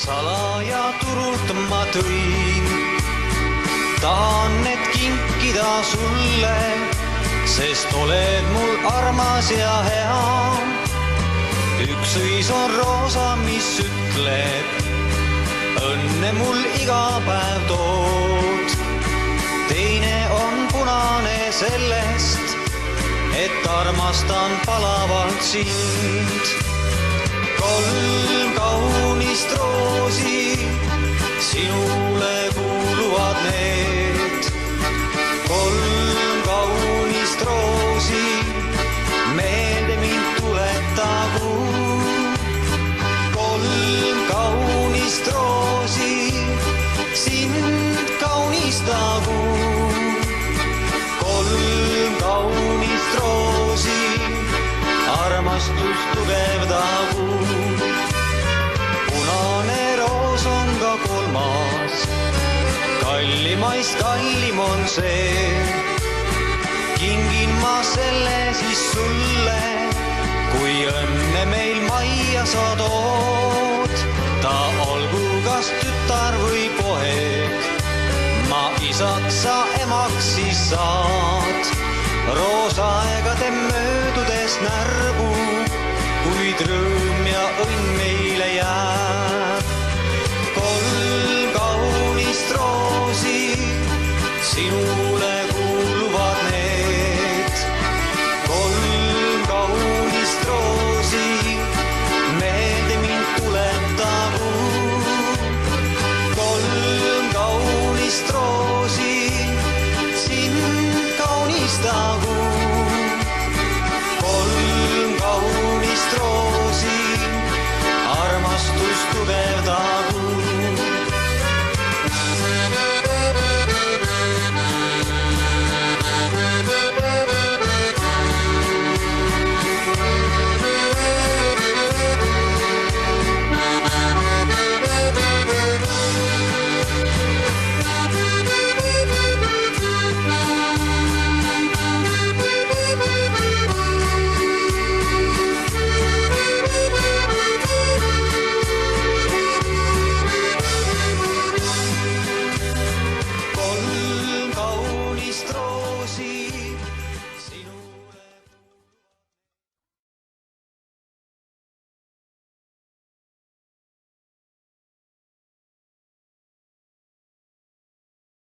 salaja turult ma tõin. Tahan need kinkida sulle, sest oled mul armas ja hea. Üks õis on roosa, mis ütleb, õnne mul iga päev tood. Teine on punane sellest, et armastan palavalt sind. 3 kaunist roosi, sinule kuuluvad need. 3 kaunist roosi, meelde mind tuletagu. 3 kaunist roosi, sind kaunistagu. 3 kaunist roosi, armastus tugevdagu. Punane roos on ka 3., kallimaist kallim on see. Kingin ma selle siis sulle, kui õnne meil majja sa tood. Ta olgu kas tütar või poeg, ma isaks sa emaks siis saad. Roosaegade möödudes närbu, kuid rõõm ja õnn meile jääb. 3 kaunist roosi, sinule kuuluvad need. 3 kaunist roosi, meelde mind tuletagu. 3 kaunist roosi, sind kaunistagu.